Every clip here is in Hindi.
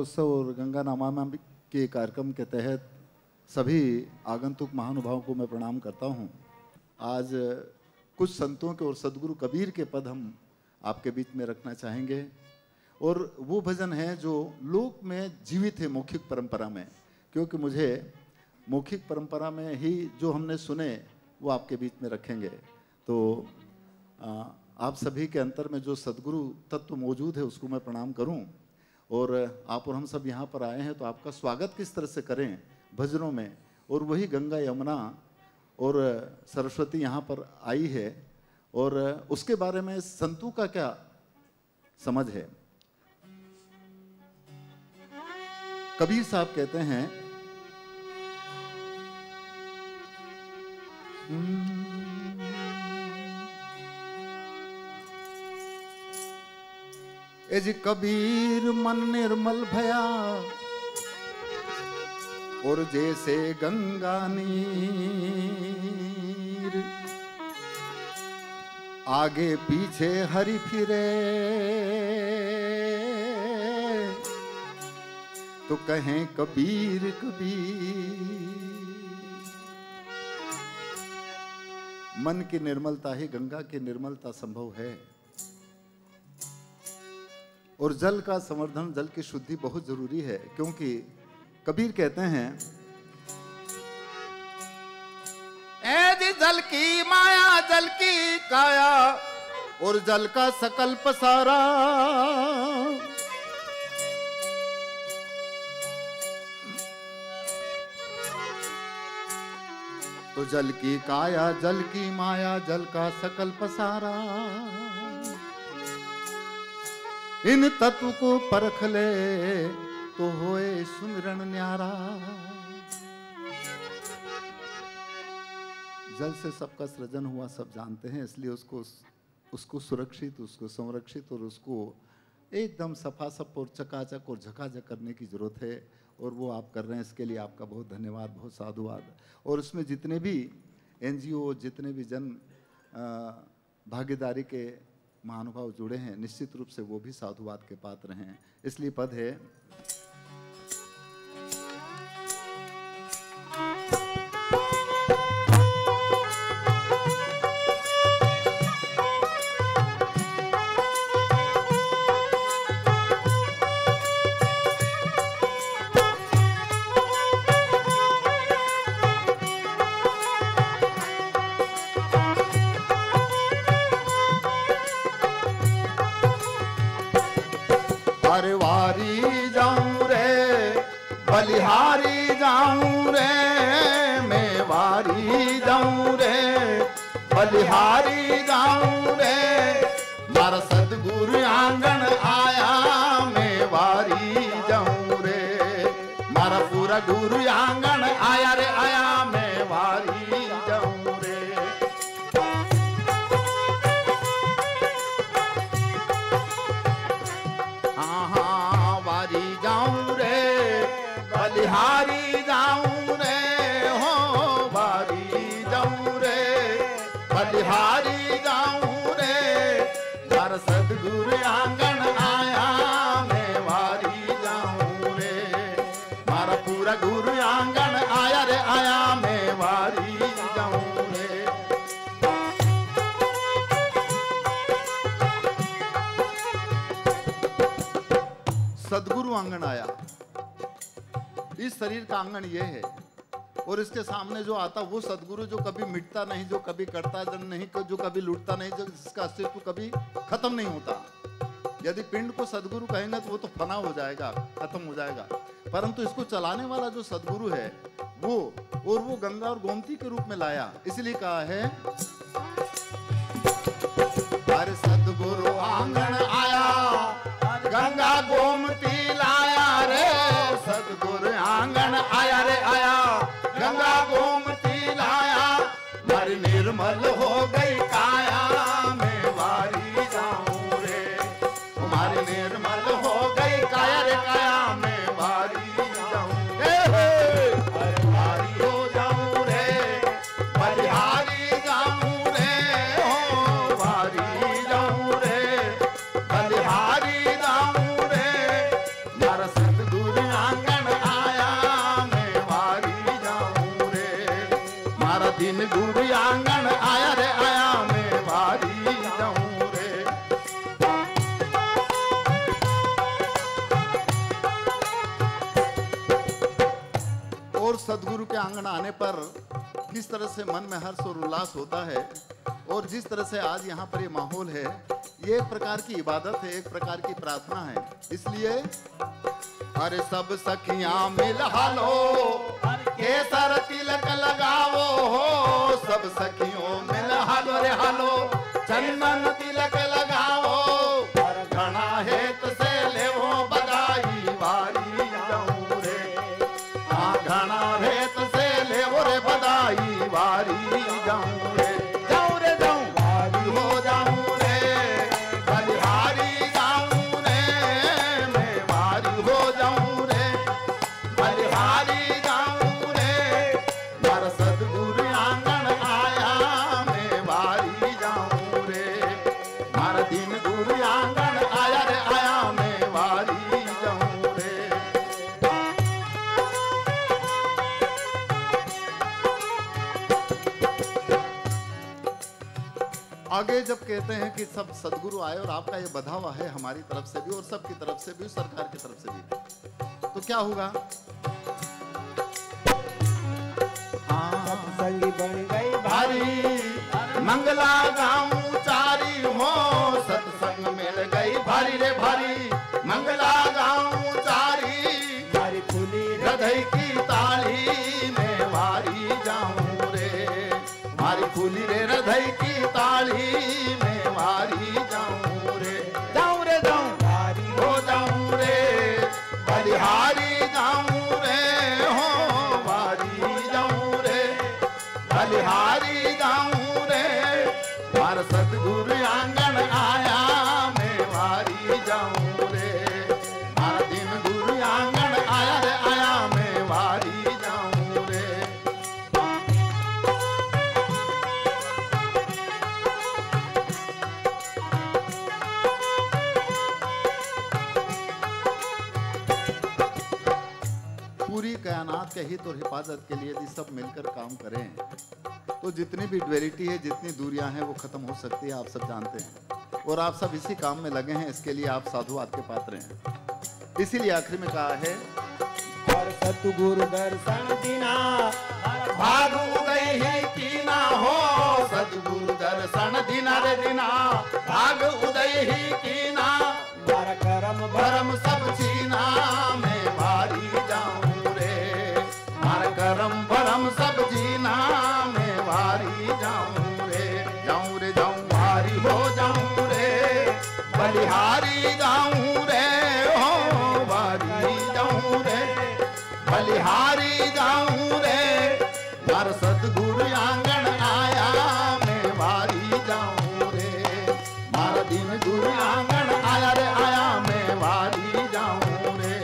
उत्सव और गंगा नमामि के कार्यक्रम के तहत सभी आगंतुक महानुभावों को मैं प्रणाम करता हूँ। आज कुछ संतों के और सदगुरु कबीर के पद हम आपके बीच में रखना चाहेंगे और वो भजन है जो लोक में जीवित है मौखिक परंपरा में, क्योंकि मुझे मौखिक परंपरा में ही जो हमने सुने वो आपके बीच में रखेंगे। तो आप सभी के अंतर में जो सदगुरु तत्व मौजूद है उसको मैं प्रणाम करूं और आप और हम सब यहाँ पर आए हैं तो आपका स्वागत किस तरह से करें भजनों में। और वही गंगा यमुना और सरस्वती यहाँ पर आई है और उसके बारे में संतों का क्या समझ है। कबीर साहब कहते हैं, ए जी कबीर मन निर्मल भया और जैसे गंगा नीर, आगे पीछे हरि फिरे तो कहें कबीर कबीर। मन की निर्मलता ही गंगा की निर्मलता संभव है और जल का संवर्धन, जल की शुद्धि बहुत जरूरी है, क्योंकि कबीर कहते हैं, ए जी जल की माया जल की काया और जल का सकल पसारा, तो जल की काया जल की माया जल का सकल पसारा, इन तत्व को परख ले तो होए सुमिरन न्यारा। जल से सबका सृजन हुआ सब जानते हैं, इसलिए उसको सुरक्षित, उसको संरक्षित और उसको एकदम सफासफ और चकाचक और झकाझक करने की जरूरत है और वो आप कर रहे हैं। इसके लिए आपका बहुत धन्यवाद, बहुत साधुवाद। और उसमें जितने भी एनजीओ, जितने भी जन भागीदारी के महानुभाव जुड़े हैं, निश्चित रूप से वो भी साधुवाद के पात्र हैं। इसलिए पद है, अरे वारी जाऊं रे बलिहारी जाऊं रे, मैं वारी जाऊं रे बलिहारी जाऊं रे, मारा सदगुरु आंगन आया मैं वारी जाऊं रे, मारा पूरा गुरु आंगन आया रे आया मैं वारी जाऊं रे। बलिहारी जाऊं रे हो बारी जाऊं रे, बलिहारी जाऊं रे, मारा सदगुरु आंगन आया मैं वारी जाऊं रे, मारा पूरा गुरु आंगन आया रे आया मैं वारी जाऊं रे। सदगुरु आंगन आया, इस शरीर का आंगन ये है और इसके सामने जो आता वो सदगुरु जो कभी मिटता नहीं, जो कभी करता नहीं, जो कभी लूटता नहीं, जो जिसका अस्तित्व कभी खत्म नहीं होता। यदि पिंड को सदगुरु कहेंगे तो वो तो फना हो जाएगा, खत्म हो जाएगा, परंतु इसको चलाने वाला जो सदगुरु है वो, और वो गंगा और गोमती के रूप में लाया। इसलिए कहा है, अरे सदगुरु आंगन आया गंगा गोमती लाया रे, सदगुरु आंगन आया रे आया गंगा गोमती लाया, मारी निर्मल हो गई काया मैं वारी जाऊं रे, मारी निर्मल हो गई काया रे काया मैं वारी जाऊं रे, वारी हो जाऊं रे बलिहारी जाऊं रे, हो वारी जाऊं रे बलिहारी जाऊं रे, मारा सदगुरु और सदगुरु के आंगन आने पर किस तरह से मन में हर्ष और उल्लास होता है, और जिस तरह से आज यहाँ पर ये माहौल है, ये एक प्रकार की इबादत है, एक प्रकार की प्रार्थना है। इसलिए अरे सब सखियां मिल हालो, केसर तिलक लगावो हो, सब सखियों मिल हालो रे हालो, चंदन तिलक लगावो, घना हेत से लेवो बधाई वारी जाऊं रे, घना हेत से लेवो रे बधाई वारी जाऊं रे, जाऊं रे जाऊं वारी हो जाऊं रे, बलिहारी जाऊं रे, मैं वारी हो जाऊं रे, बलिहारी जाऊं रे, मारा सदगुरु आंगन आया, मैं वारी जाऊं रे, मारा दिन गुरु आंगन आया रे आया, मैं वारी जाऊं रे। आगे जब कहते हैं कि सब सदगुरु आए और आपका ये बधावा है हमारी तरफ से भी और सबकी तरफ से भी, सरकार की तरफ से भी, तो क्या होगा? सत्संगी बन गई भारी मंगला गाऊं चारी हो, सत्संग मिल गई भारी रे भारी, मंगला गाऊं चारी, भारी खुली हृदय की ताली में वारी जाऊं रे, मारी खुली रे हृदय की ताली में वारी जाऊं रे, जाऊं रे जाऊं वारी हो जाऊं रे, बलिहारी जाऊं रे, हो वारी जाऊं रे, बलिहारी जाऊं रे, मार सतगुरु आंगन आया, मैं वारी जाऊं रे, मार दिन गुरु आंगन आया रे आया, मैं वारी जाऊं रे। पूरी कायनात के हित और हिफाजत के लिए यदि सब मिलकर काम करें तो जितनी भी ड्वेलिटी है, जितनी दूरियां हैं, वो खत्म हो सकती है, आप सब जानते हैं। और आप सब इसी काम में लगे हैं, इसके लिए आप साधुवाद के पात्र हैं। इसीलिए आखिर में कहा है, और सतगुरु दर्शन दिना, भाग उदय ही कीना हो, सतगुरु दर्शन दिना रे दिना, भाग उदय ही कीना, मारा करम भरम सब चीना, मैं वारी जाऊं रे, मार करम भरम सब जीना, मैं वारी जाऊं रे, जाऊं रे जाऊं वारी हो जाऊं रे, बलिहारी जाऊं रे, हो वारी जाऊं रे, बलिहारी जाऊं रे, मार सतगुरु आंगन आया, मैं वारी जाऊं रे, मार दिन गुरु आंगन आया रे आया, मैं वारी जाऊं रे।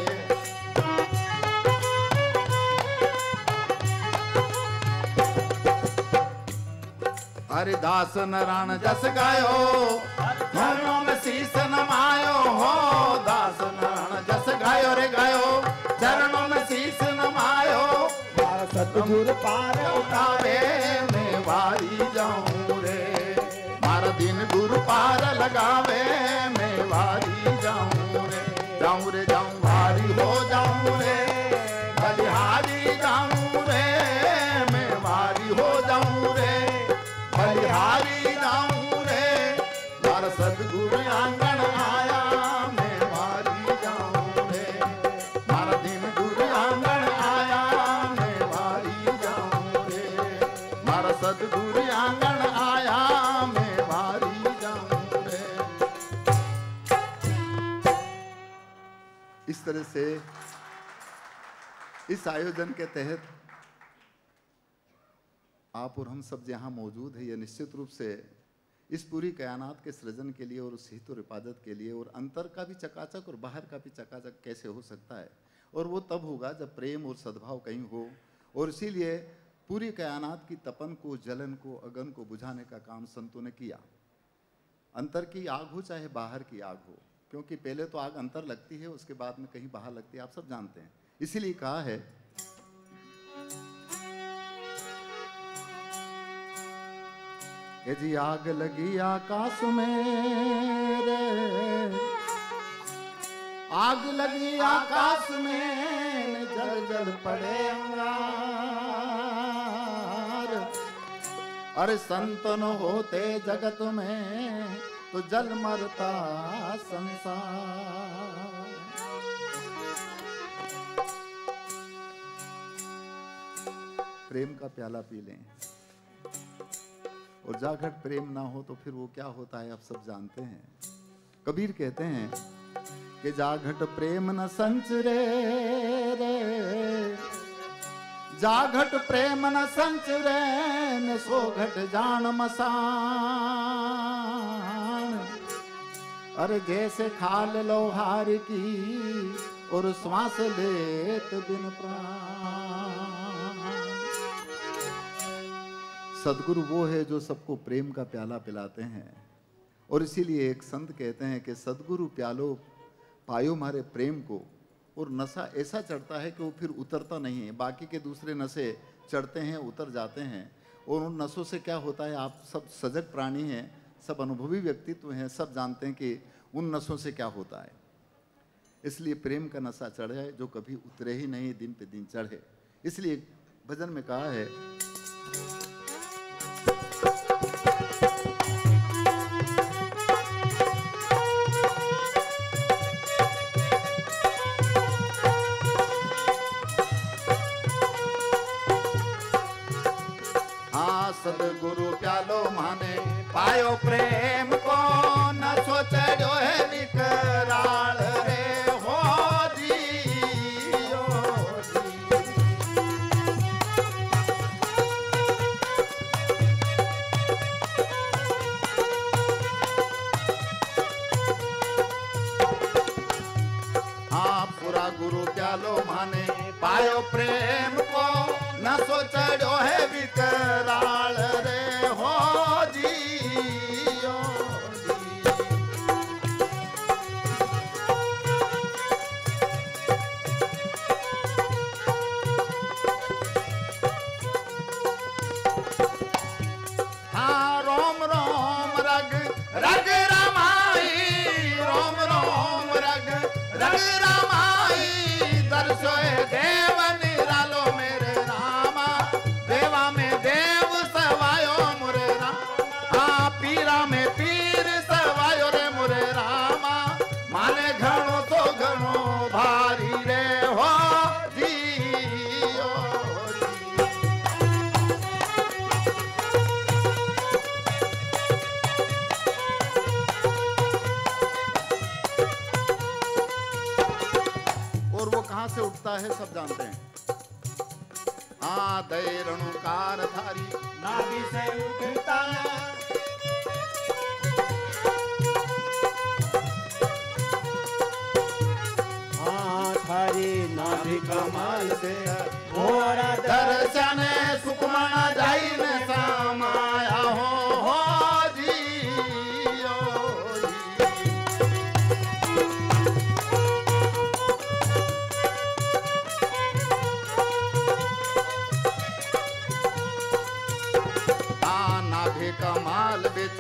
हरिदास नारायण जस गायो, चरणों में शीस नमायो हो, दास नारायण जस गायो रे गायो, चरणों में शीस नमायो, मारा सतगुरु पार उठावे, मैं वारी जाऊं रे, मारा दिन गुरु पार लगावे, मैं वारी जाऊं रे, जाऊं रे जाऊं वारी हो जाऊं रे, बलिहारी जाऊं रे, मैं वारी हो जाऊं रे, बलिहारी जाऊं रे, मारा सतगुरु आंगन आया, मैं वारी जाऊं रे, मारा दिन गुरु आंगन आया, मैं वारी जाऊं रे, मारा सतगुरु आंगन आया, मैं वारी जाऊं रे। इस तरह से इस आयोजन के तहत आप और हम सब जहाँ मौजूद है, ये निश्चित रूप से इस पूरी कायनात के सृजन के लिए और उस हित और हिफाजत के लिए, और अंतर का भी चकाचक और बाहर का भी चकाचक कैसे हो सकता है, और वो तब होगा जब प्रेम और सद्भाव कहीं हो। और इसीलिए पूरी कायनात की तपन को, जलन को, अगन को बुझाने का काम संतों ने किया। अंतर की आग हो चाहे बाहर की आग हो, क्योंकि पहले तो आग अंतर लगती है, उसके बाद में कहीं बाहर लगती है, आप सब जानते हैं। इसीलिए कहा है, ये जी आग लगी आकाश में रे, आग लगी आकाश में, जल जल जल पड़े अंगार। अरे संतन होते जगत में तो जल मरता संसार। प्रेम का प्याला पी लें और जाघट प्रेम ना हो तो फिर वो क्या होता है आप सब जानते हैं। कबीर कहते हैं कि जाघट प्रेम न संचरे रे, जाघट प्रेम न संचरे न सो घट जान मसान। अरे जैसे खाल लोहार की और श्वास लेत बिन प्राण। सदगुरु वो है जो सबको प्रेम का प्याला पिलाते हैं। और इसीलिए एक संत कहते हैं कि सदगुरु प्यालो पायो मारे प्रेम को। और नशा ऐसा चढ़ता है कि वो फिर उतरता नहीं है। बाकी के दूसरे नशे चढ़ते हैं, उतर जाते हैं। और उन नशों से क्या होता है, आप सब सजग प्राणी हैं, सब अनुभवी व्यक्तित्व हैं, सब जानते हैं कि उन नशों से क्या होता है। इसलिए प्रेम का नशा चढ़े जो कभी उतरे ही नहीं, दिन पे दिन चढ़े। इसलिए भजन में कहा है, सदगुरु प्यालो माने पायो प्रेम को न सोचो है विकराल रे हो जी ओ जी। हाँ पूरा गुरु प्यालो माने पायो प्रेम को न सोचो है विकराल रे हो जी ओ जी। हाँ रोम रोम रग रग रमाई, रोम रोम रग रग रमाई। दर्शोए देव निरालो मेरे रामा, देवा में देव सवायो मुरे राम। हाँ पीरा में पीर सवायो रे मुरे रामा। माने घणो तो घणो भारी रे हो जी ओ जी। और वो कहां से उठता है सब जानते हैं। हाँ दय रणुकार धारी नाभि से उठता हाँ थारी नाभि कमल से घोर दर्शन सुकुमार जाई न समाया हो जी ओ जी। नाभि कमाल बिच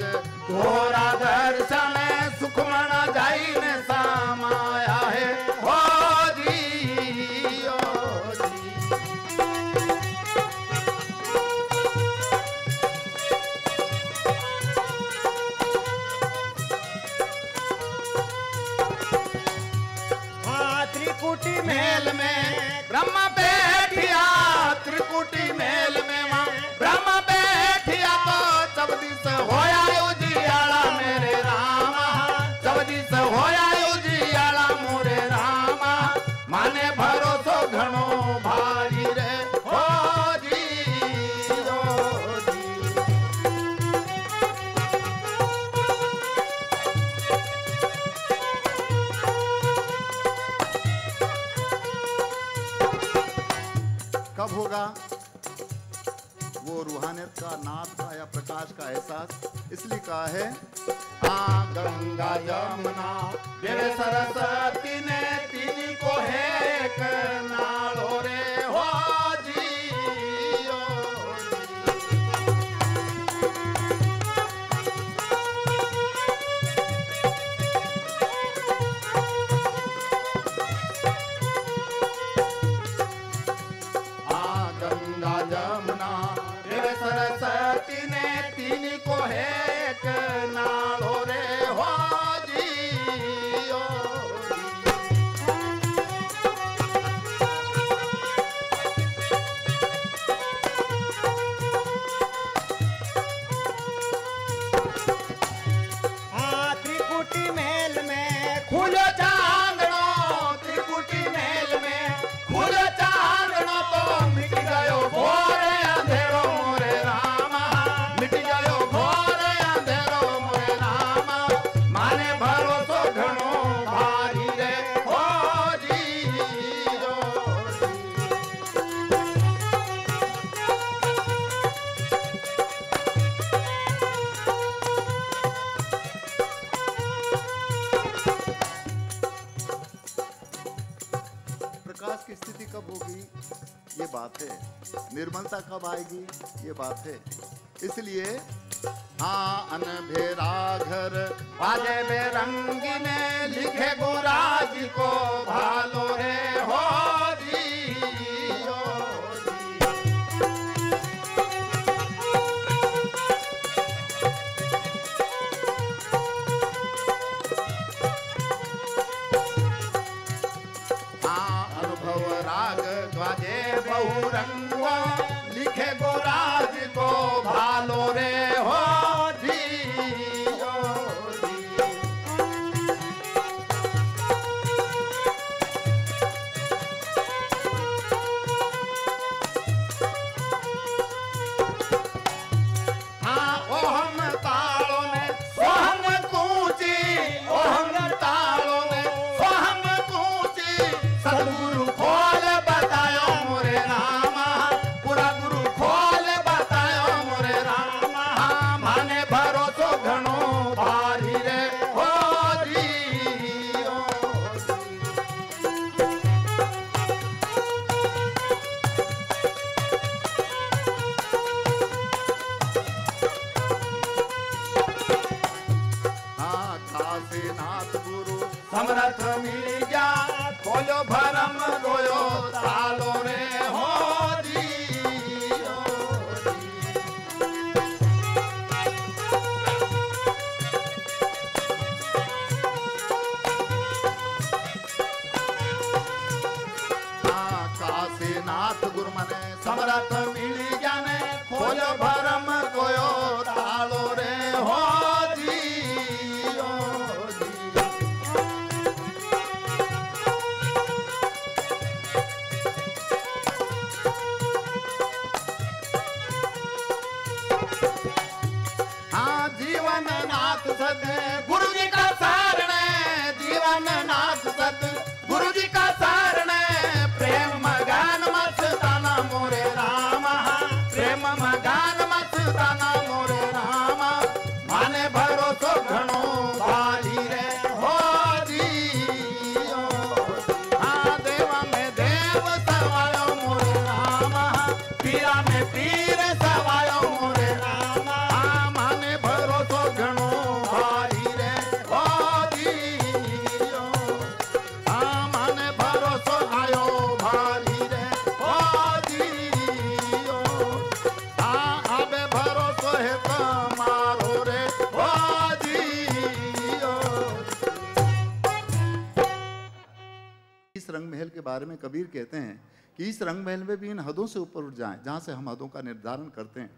घोरा दर्शन सुखमण जाई न समाया है हो जी ओ जी। हाँ त्रिकुटी मेल में ब्रह्म बैठिया, त्रिकुटी मेल में वहाँ ब्रह्म बैठिया। तो चौबीस होया उजियाला मेरे रामा, चौबीस होया उजियाला मोरे रामा। माने भरोसो घणो भारी रे हो जी ओ जी। कब होगा वो रूहानियत का, नाथ का या प्रकाश का एहसास? इसलिए कहा है आ गंगा यमुना मेरे सरस्वती ने तीन को है एक नालो रे हो जी ओ जी। कब होगी ये बात है, निर्मलता कब आएगी ये बात है। इसलिए हाँ अनभेरा घर बाजे बेरंगी ने लिखे गुराज को भालो रे हो जी हो बहुरंगो लिखे गोराज को भालो रे हो जी हो जी। हाँ ओ हम तालों ने ओ हम कूची ओ हम तालों ने ओ हम कूची सदगुरु खोल बतायो मोरे रामा पूरा गुरु खोल बतायो मोरे रामा माने भरोसो घणो भारी रे हो जी हो हाँ काशीनाथ गुरु समर्थ मिली जा खोलो भरम गोयो तालो रे हो जी हो जी। हाँ काशीनाथ गुरु मने समर्थ मिली जाने खोलो भरम गोयो तालो रे हो जी हो जी। हाँ जीवन नाथ सद गुरु जी का सारण जीवन नाथ सद गुरु जी का सारण प्रेम मगान मस्ताना मोरे रामा प्रेम मगान मस्ताना मोरे रामा माने भरोसो घणो भारी रे हो जी हो। हाँ देवा में देव सवायो मोरे रामा पीरा में पीर सवायो मोरे रामा माने भरोसो घणो भारी रे हो जी हो। हाँ माने भरोसो आयो भारी रे हो जी हो। हाँ आबे भरोसो है तुम्हारो रे हो जी हो। इस रंग महल के बारे में कबीर कहते हैं कि इस रंग महल में भी इन हदों से ऊपर उठ जाएं जहाँ से हम हदों का निर्धारण करते हैं।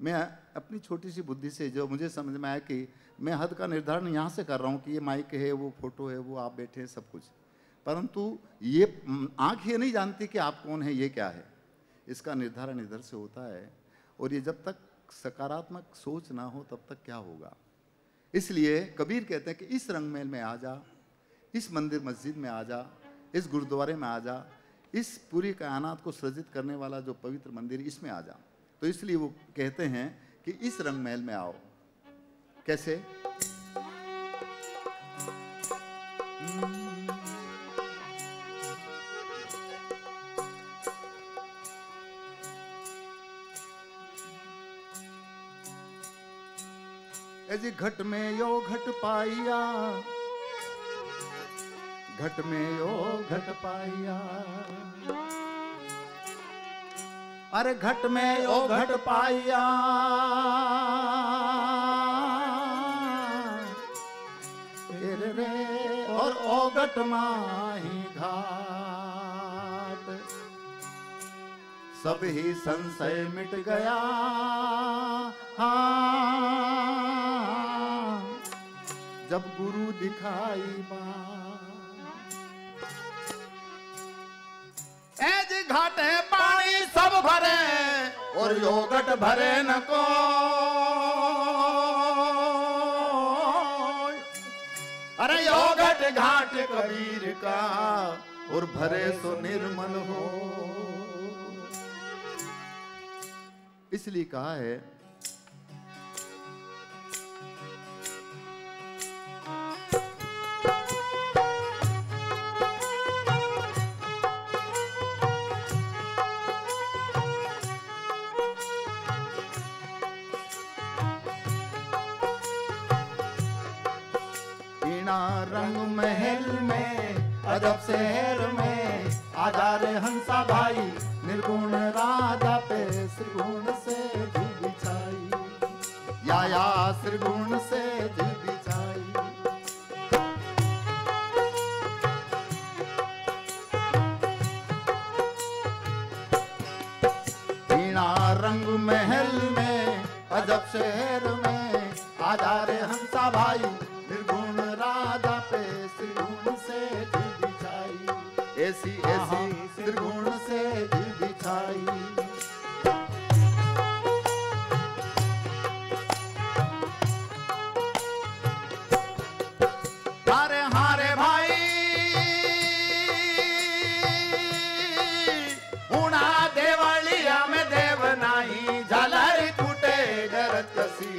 मैं अपनी छोटी सी बुद्धि से जो मुझे समझ में आया कि मैं हद का निर्धारण यहाँ से कर रहा हूँ कि ये माइक है, वो फोटो है, वो आप बैठे हैं, सब कुछ, परंतु ये आँख ये नहीं जानती कि आप कौन है, ये क्या है। इसका निर्धारण इधर से होता है। और ये जब तक सकारात्मक सोच ना हो तब तक क्या होगा। इसलिए कबीर कहते हैं कि इस रंग महल में आ जा, इस मंदिर मस्जिद में आ जा, इस गुरुद्वारे में आ जा, इस पूरी कायनात को सृजित करने वाला जो पवित्र मंदिर इसमें आ जा। तो इसलिए वो कहते हैं कि इस रंग महल में आओ। कैसे? ऐसी घट में यो घट पाइया, घट में यो घट पाइया, अरे घट में यो घट पाइया, रे और ओ घट माही घाट, सब ही संशय मिट गया। हाँ जब गुरु दिखाई एज घाटे पानी सब भरे और यो घट भरे न को। अरे यो घट घाट कबीर का और भरे सो निर्मल हो। इसलिए कहा है वीणा रंग महल में अजब शहर में आजा रे हंसा भाई निर्गुण राधा पे श्रीगुण से जी बिछाई या श्रीगुण से जी बिछाई। वीणा रंग महल में अजब शहर में आजा रे हंसा भाई निर्गुण राधा पे श्रीगुण से जी बिछाई ऐसी ऐसी श्रीगुण से जी बिछाई। हारे हारे भाई उना देवलिया में देव नाही झालर कुटे गरज कसी।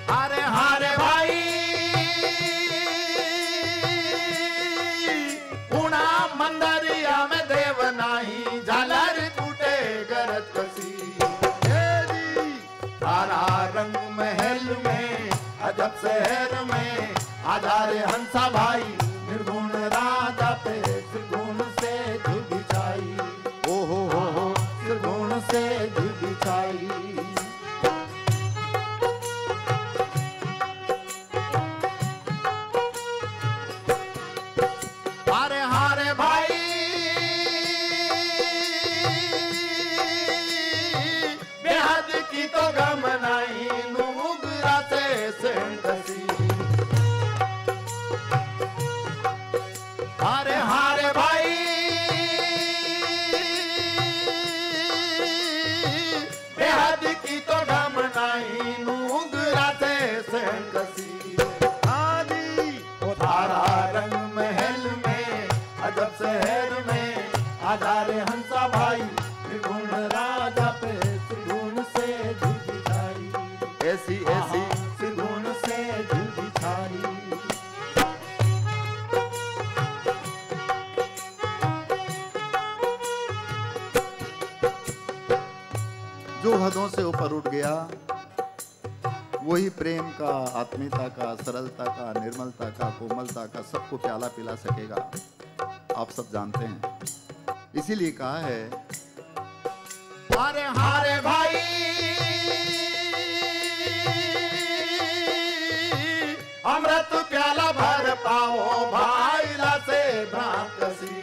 हारे हारे भाई उना मंदरिया में देव नाही झालर कुटे गरज कसी। तारा रंग महल में अजब शहर में आजा रे हंसा भाई निर्गुण राधा पे श्रीगुण से जी बिछाई ओ हो श्रीगुण से जी बिछाई। हारे हारे भाई बेहद की तो गम नहीं नुगरा से सेंटसी। हारे हारे भाई बेहद की तो गम नहीं नुगरा से सेंटसी। आदि तारा रंग महल में अजब शहर में आजा रे हंसा भाई त्रिगुण राजा पे त्रिगुण से जी बिछाई ऐसी ऐसी त्रिगुण से जी बिछाई। जो हदों से ऊपर उठ गया वही प्रेम का, आत्मीयता का, सरलता का, निर्मलता का, कोमलता का सबको प्याला पिला सकेगा, आप सब जानते हैं। इसीलिए कहा है हारे हारे भाई अमृत प्याला भर पाओ भाईला से भ्रांत कसी।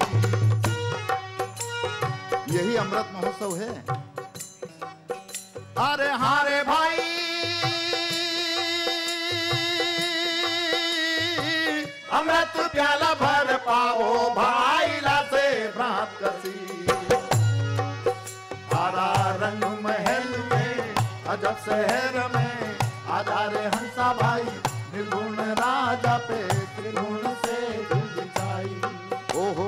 यही अमृत महोत्सव है। हारे हारे भाई अमृत प्याला भर पाओ भाईला से भ्रांत कसी। तारा रंग महल में अजब शहर में आजा रे हंसा भाई निर्गुण राजा पे त्रिगुण से जी बिछाई ओ हो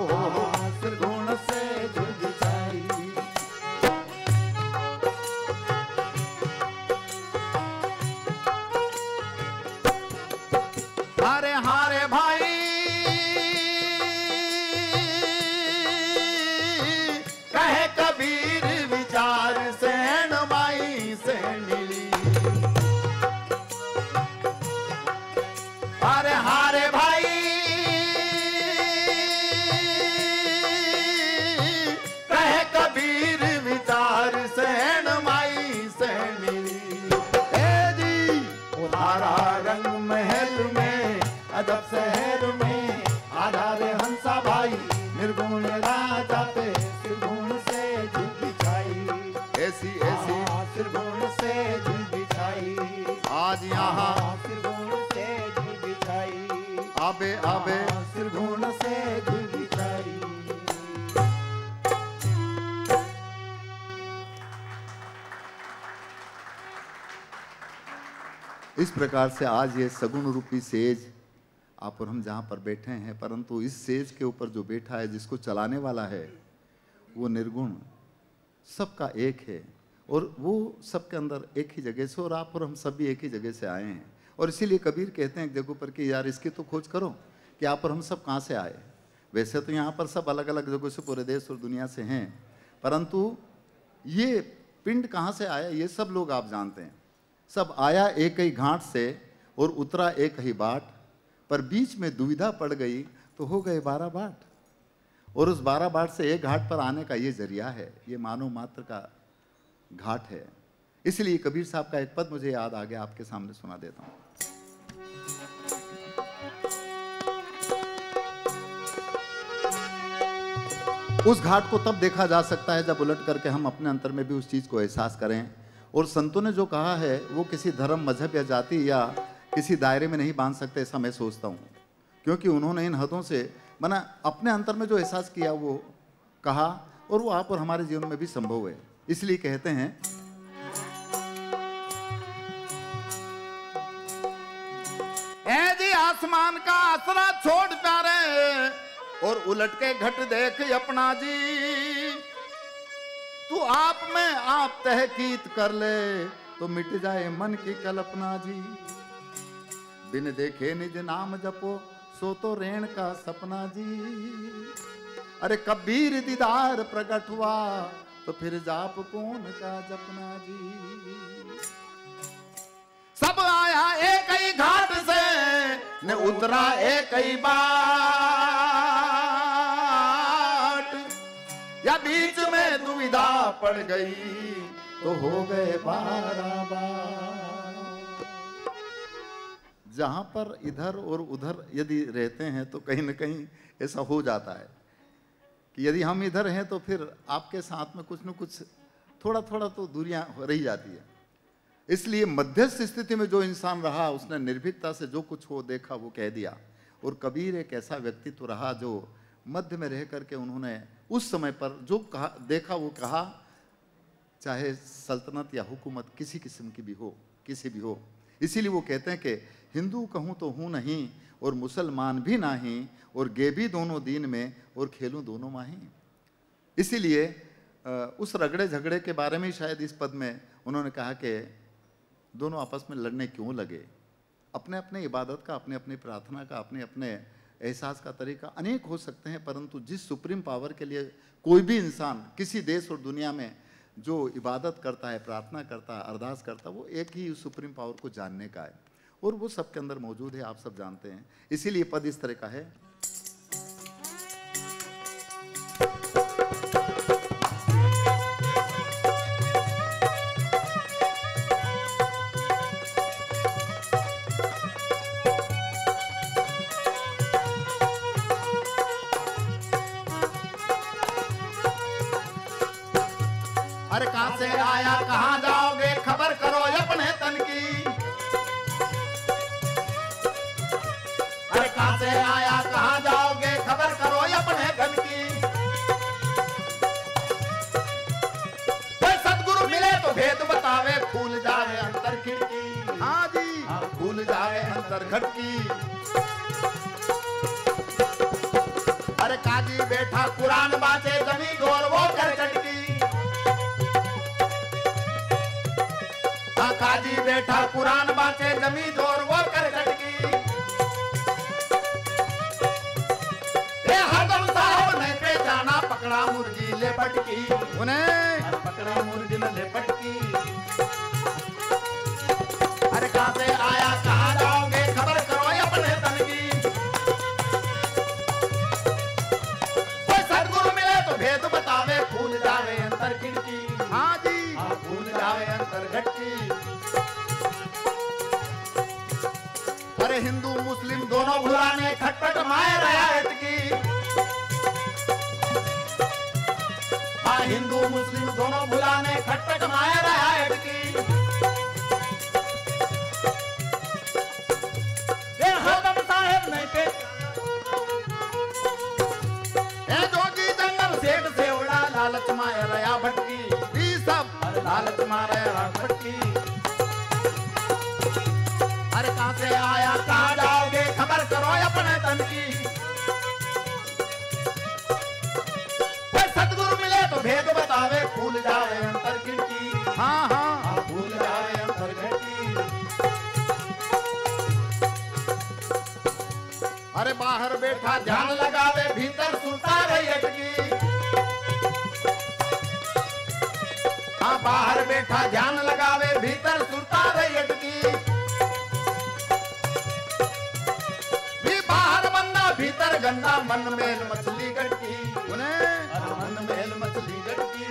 त्रिगुण से जी बिछाई। हारे हारे भाई कहे कबीर विचार से माई से मिली। हारे हारे भाई कहे कबीर विचार से माई से मिली। जी तारा रंग महल में अजब शहर में आजा रे हंसा भाई निर्गुण राजा पे त्रिगुण से जी बिछाई ऐसी ऐसी त्रिगुण से जी बिछाई। आज यहाँ त्रिगुण से जी बिछाई आबे आबे त्रिगुण से जी बिछाई। इस प्रकार से आज ये सगुण रूपी सेज आप और हम जहाँ पर बैठे हैं, परंतु इस सेज के ऊपर जो बैठा है जिसको चलाने वाला है वो निर्गुण सबका एक है और वो सबके अंदर एक ही जगह से और आप और हम सब भी एक ही जगह से आए हैं। और इसीलिए कबीर कहते हैं एक जगह पर कि यार इसकी तो खोज करो कि आप और हम सब कहाँ से आए। वैसे तो यहाँ पर सब अलग अलग जगहों से पूरे देश और दुनिया से हैं, परंतु ये पिंड कहाँ से आया ये सब लोग आप जानते हैं। सब आया एक ही घाट से और उतरा एक ही बाट, पर बीच में दुविधा पड़ गई तो हो गए 12 बाट। और उस 12 बाट से एक घाट पर आने का ये जरिया है, ये मानव मात्र का घाट है। इसलिए कबीर साहब का एक पद मुझे याद आ गया, आपके सामने सुना देता हूं। उस घाट को तब देखा जा सकता है जब उलट करके हम अपने अंतर में भी उस चीज को एहसास करें। और संतों ने जो कहा है वो किसी धर्म, मजहब या जाति या किसी दायरे में नहीं बांध सकते, ऐसा मैं सोचता हूँ। क्योंकि उन्होंने इन हदों से माना अपने अंतर में जो एहसास किया वो कहा, और वो आप और हमारे जीवन में भी संभव है। इसलिए कहते हैं, ऐ जी आसमान का आसरा छोड़ प्यारे और उलट के घट देख अपना जी, तू आप में आप तहकीक कर ले तो मिट जाए मन की कल्पना जी। बिन देखे निज नाम जपो सो तो रेण का सपना जी। अरे कबीर दीदार प्रकट हुआ तो फिर जाप कौन का जपना जी। सब आया एक ही घाट से न उतरा एक ही बाट, या बीच में दुविधा पड़ गई तो हो गए 12 बाट। जहां पर इधर और उधर यदि रहते हैं तो कहीं न कहीं ऐसा हो जाता है कि यदि हम इधर हैं तो फिर आपके साथ में कुछ न कुछ थोड़ा थोड़ा तो दूरियां रही जाती है। इसलिए मध्यस्थ स्थिति में जो इंसान रहा उसने निर्भीकता से जो कुछ हो देखा वो कह दिया। और कबीर एक ऐसा व्यक्तित्व रहा जो मध्य में रह करके उन्होंने उस समय पर जो कहा देखा वो कहा, चाहे सल्तनत या हुकूमत किसी किस्म की भी हो, किसी भी हो। इसीलिए वो कहते हैं कि हिंदू कहूँ तो हूँ नहीं और मुसलमान भी नहीं, और गे भी दोनों दीन में और खेलूँ दोनों माही। इसीलिए उस रगड़े झगड़े के बारे में शायद इस पद में उन्होंने कहा कि दोनों आपस में लड़ने क्यों लगे। अपने अपने इबादत का, अपने अपने प्रार्थना का, अपने अपने एहसास का तरीका अनेक हो सकते हैं, परंतु जिस सुप्रीम पावर के लिए कोई भी इंसान किसी देश और दुनिया में जो इबादत करता है, प्रार्थना करता है, अरदास करता है, वो एक ही सुप्रीम पावर को जानने का है, और वो सबके अंदर मौजूद है, आप सब जानते हैं। इसीलिए पद इस तरह का है। अरे कहां से आया कहां जाओगे खबर करो अपने तन की। अरे कहां से आया कहां जाओगे खबर करो अपने धन की। कोई सदगुरु मिले तो भेद बतावे, खुल जावे अंतर खिड़की। हाँ जी, खुल जावे अंतर खिड़की। अरे काजी बैठा कुरान बाचे जमीन और वो कर चटकी। काजी बैठा कुरान बाचे जमीन और वो कर चटकी। ये हरदम साहब ने पहचाना, पकड़ा मुर्गी ले पटकी। उन्हें पकड़ा मुर्गी ले पटकी। अरे कहां से आया कहां जाओगे खबर करो अपने तन की। कोई सदगुरु मिले तो भेद बतावे, खुल जावे अंतर खिड़की। हाँ जी, खुल जावे अंतर खिड़की। अरे हिंदू मुस्लिम दोनों भुलाने खटपट माए रियायत की। हाँ, हिंदू मुस्लिम दोनों भुलाने खटपट माए रियायत की। ये हरदम साहेब नहीं पे ए जोगी जंगल सेठ से उड़ा, लालच माए रया भटकी। ये सब लालच मारे रया भटकी। अरे कहां से आया कहां जाओगे खबर करो अपने तन की। कोई सदगुरु मिले तो भेद बतावे, खुल जावे अंतर खिड़की। हाँ हाँ, खुल जावे अंतर खिड़की। अरे बाहर बैठा ध्यान लगावे, भीतर सुनता रही अटकी। हाँ, बाहर बैठा ध्यान लगावे, भीतर सुनता रही की। भी बाहर बंदा भीतर गंदा, मन मेल मछली गटकी, उन्हें मन मेल मछली गटकी।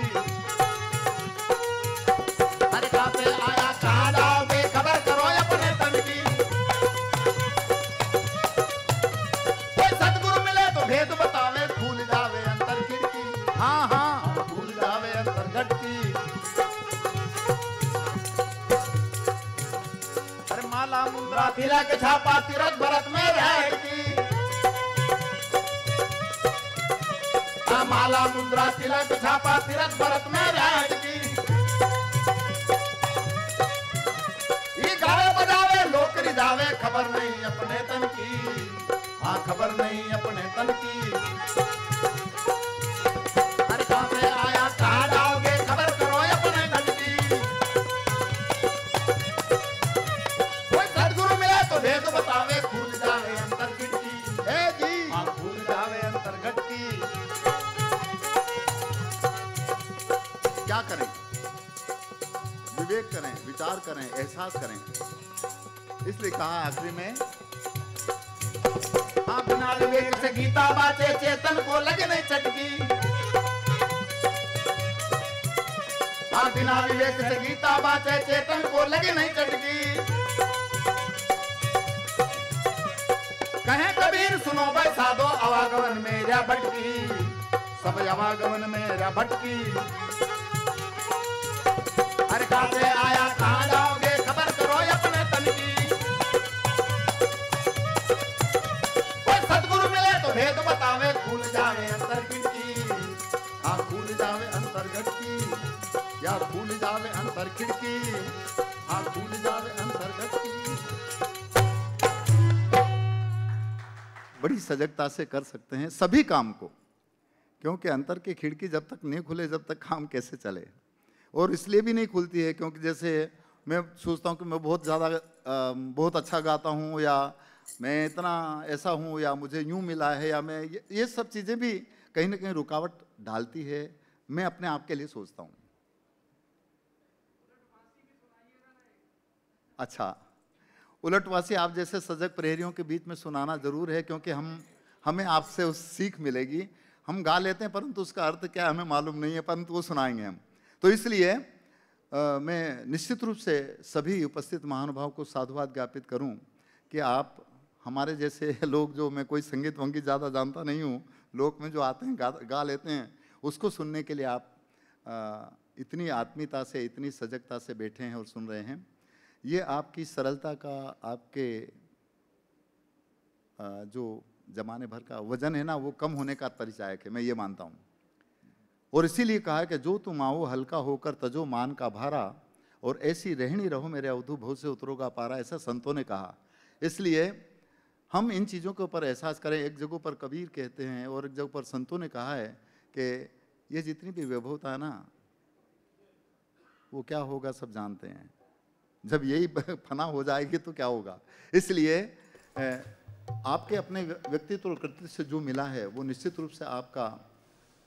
अरे कहाँ पे आया कहाँ जाओगे, खबर करो अपने तन की। कोई सतगुरु मिले तो भेद बतावे, खुल जावे अंतर खिड़की। हाँ हाँ खुल जावे अंतर गटकी। अरे माला मुद्रा तिलक छापा, तीरथ भरत में रहट की। माला मुद्रा तिलक छापा, तीरथ भरत में रहट की। ये गावे बजावे लोक रिझावे, खबर नहीं अपने तन की। हाँ खबर नहीं अपने तन की। अरे कहाँ से आया कहाँ जाओगे, खबर करो अपने तन की। कोई सदगुरु मिले तो भेद बतावे, खुल जावे अंतर खिड़की। हे जी हाँ खुल जावे अंतर खिड़की। क्या करें, विवेक करें, विचार करें, एहसास करें। इसलिए कहा आखिरी में, हाँ बिना विवेक से गीता बाचे, चेतन को लगे नहीं चटकी। हाँ बिना विवेक से गीता बाचे, चेतन को लगे नहीं चटकी। कहे कबीर सुनो भाई साधो, आवागमन मेरा भटकी, सब आवागमन मेरा भटकी। अरे कहाँ से आया कहाँ जाओगे, खबर करो अपने तन की। कोई सतगुरु मिले तो भेद बतावे, खुल जावे अंतर खिड़की। हाँ खुल जावे अंतर खिड़की, या खुल जावे अंतर खिड़की। हाँ खुल जावे अंतर खिड़की। बड़ी सजगता से कर सकते हैं सभी काम को, क्योंकि अंतर की खिड़की जब तक नहीं खुले, जब तक काम कैसे चले। और इसलिए भी नहीं खुलती है क्योंकि जैसे मैं सोचता हूँ कि मैं बहुत अच्छा गाता हूँ, या मैं इतना ऐसा हूँ, या मुझे यूँ मिला है, या मैं ये सब चीज़ें भी कहीं ना कहीं रुकावट डालती है। मैं अपने आप के लिए सोचता हूँ। अच्छा, उलटवासी आप जैसे सजग प्रहरियों के बीच में सुनाना जरूर है, क्योंकि हमें आपसे उस सीख मिलेगी। हम गा लेते हैं परंतु उसका अर्थ क्या हमें मालूम नहीं है, परंतु वो सुनाएंगे हम। तो इसलिए मैं निश्चित रूप से सभी उपस्थित महानुभाव को साधुवाद ज्ञापित करूं कि आप हमारे जैसे लोग, जो मैं कोई संगीत वंगीत ज़्यादा जानता नहीं हूं, लोक में जो आते हैं गा लेते हैं, उसको सुनने के लिए आप इतनी आत्मीयता से, इतनी सजगता से बैठे हैं और सुन रहे हैं। ये आपकी सरलता का, आपके जो जमाने भर का वजन है ना, वो कम होने का परिचायक है, मैं ये मानता हूँ। और इसीलिए कहा कि जो तुम आओ हल्का होकर तजो मान का भारा, और ऐसी रहनी रहो मेरे अवधु भव से उतरोगा पारा, ऐसा संतों ने कहा। इसलिए हम इन चीज़ों के ऊपर एहसास करें। एक जगह पर कबीर कहते हैं और एक जगह पर संतों ने कहा है कि ये जितनी भी वैभवता है ना, वो क्या होगा सब जानते हैं। जब यही फना हो जाएगी तो क्या होगा। इसलिए आपके अपने व्यक्तित्व और कृतित्व से जो मिला है वो निश्चित रूप से आपका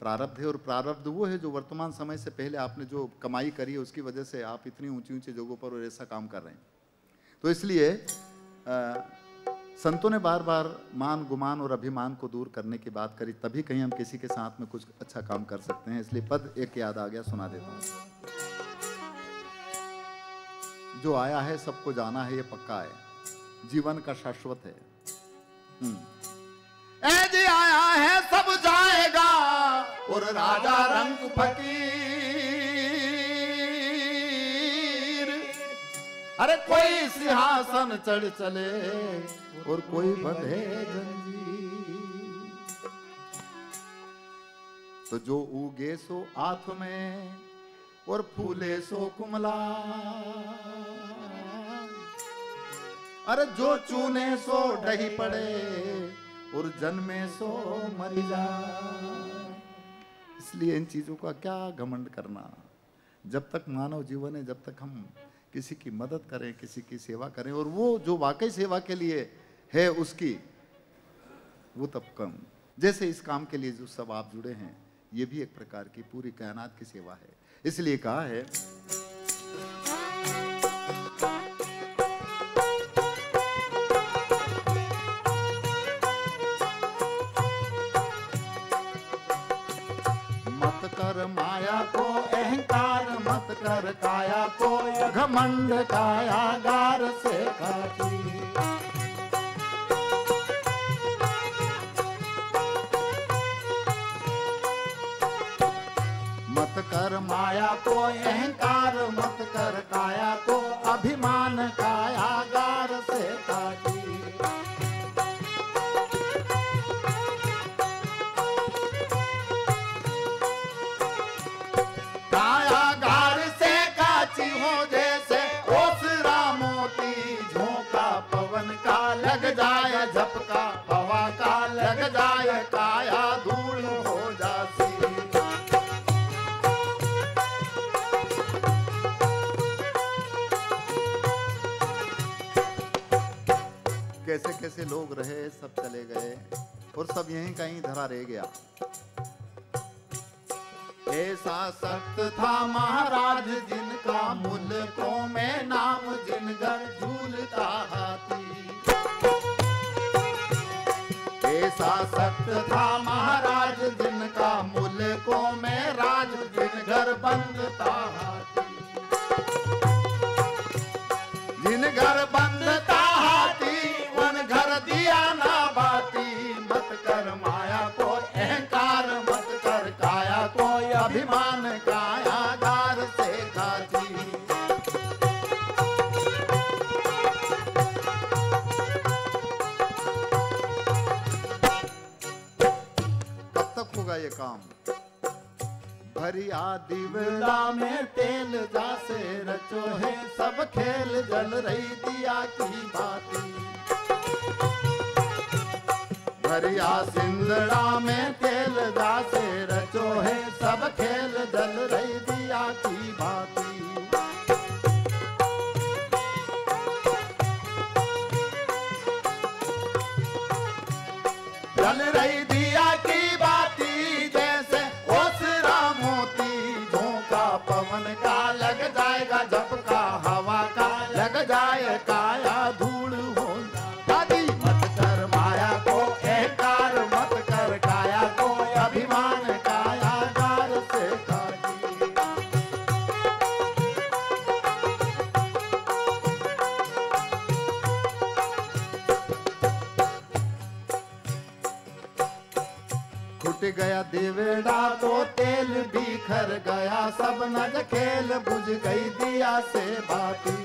प्रारब्ध है, और प्रारब्ध वो है जो वर्तमान समय से पहले आपने जो कमाई करी है उसकी वजह से आप इतनी ऊंची ऊंची जगहों पर और ऐसा काम कर रहे हैं। तो इसलिए संतों ने बार बार मान, गुमान और अभिमान को दूर करने की बात करी, तभी कहीं हम किसी के साथ में कुछ अच्छा काम कर सकते हैं। इसलिए पद एक याद आ गया, सुना देता हूँ। जो आया है सबको जाना है, ये पक्का है, जीवन का शाश्वत है। ए जी आया है सब जाएगा, और राजा रंग फकीर। अरे कोई सिंहासन चढ़ चले और कोई बंधे जंजीर। तो जो उगे सो आत्म में और फूले सो कुमला, अरे जो चूने सो ढही पड़े और जन्मे सो मरी जा। इसलिए इन चीजों का क्या घमंड करना। जब तक मानव जीवन है, जब तक हम किसी की मदद करें, किसी की सेवा करें, और वो जो वाकई सेवा के लिए है उसकी, वो तब कम। जैसे इस काम के लिए जो सब आप जुड़े हैं, ये भी एक प्रकार की पूरी कायनात की सेवा है। इसलिए कहा है कर माया को अहंकार मत कर काया को घमंड कायागार से काटी। मत कर माया को अहंकार मत कर काया को अभिमान कायागार से काटी। कायागार से काची हो जैसे ओसरा मोती झोंका पवन का लग जाए झपका हवा का लग जाए काया धूल हो जाती। कैसे कैसे लोग रहे सब चले गए और सब यहीं कहीं धरा रह गया। ऐसा सख्त था महाराज जिनका मुल्कों में नाम जिनगर झूलता हाथी। ऐसा सख्त था महाराज जिनका मुल्कों में राज जिनगर बंद था हाथी। जिनगर बंद था हाथी वन घर दिया ना बाती। मत कर माया को अहंकार मत कर काया को अभिमान कायागार से काटी। कब तक होगा ये काम? भरिया दिवड़ा में तेल जासे रचो है सब खेल जल रही दिया की बाती। भरिया सिंदड़ा में तेल जासे रचो है सब खेल जल रही दिया की बाती। जल रही दिया की बाती जैसे ओसरा मोती झोंका पवन का लग जाएगा झपका हवा का लग जाए काया धूल हो दादी। मत कर माया को अहंकार मत कर काया को अभिमान कायागार से काटी। छूट गया देवड़ा तो तेल बिखर गया सब नज खेल बुझ गई दिया से बाती।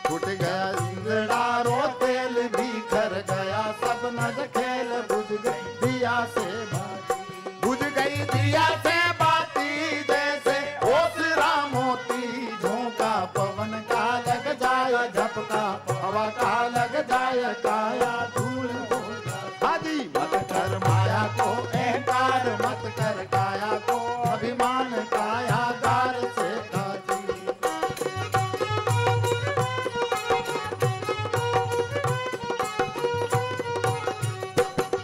छूट गया देवड़ा रो तेल बिखर गया सब नज खेल बुझ गई दिया से बाती। बुझ गई दिया से बाती जैसे ओसरा मोती झोंका पवन का लग जाए झपका हवा का लग जाए काया धूल हो आदि। मत कर माया को अहंकार मत कर काया को अभिमान कायागार से काटी।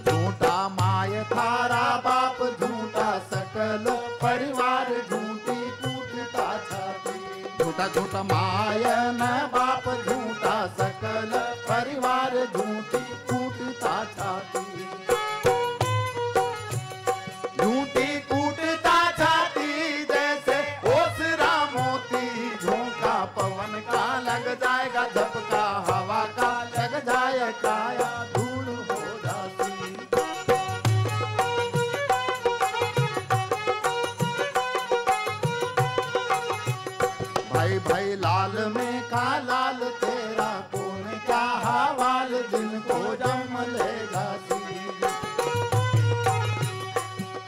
झूठा माय थारा बाप झूठा सकल परिवार झूठी कूटता छाती। झूठा झूठा माय न बाप झूठा सकल परिवार झूठी कूटता छाती। झूठी कूटता छाती जैसे ओसरा मोती झोंका पवन का लग जाएगा झपका हवा का लग जाए काया धूल हो जाती। भाई भाई लाल में का लाल तेरा कौन क्या हवाल जिनको जम लेगा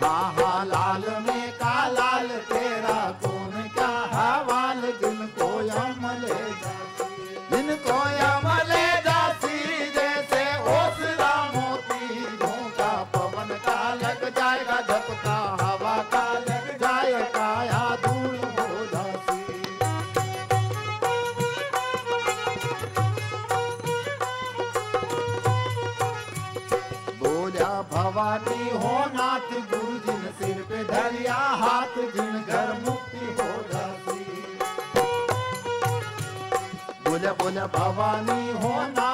हाँ हाँ लाल में का लाल तेरा कौन क्या हवाल जिनको यम ले जाती। जिनको यम ले जाती जैसे ओसरा मोती झोंका पवन का लग जाएगा झपका हवा का लग जाए काया धूल हो जाती। बोला भवानी हो नाथ गुरु जिन सिर पे धरिया हाथ जिन घर मुक्ति हो जाती। बोला बोला भवानी हो नाथ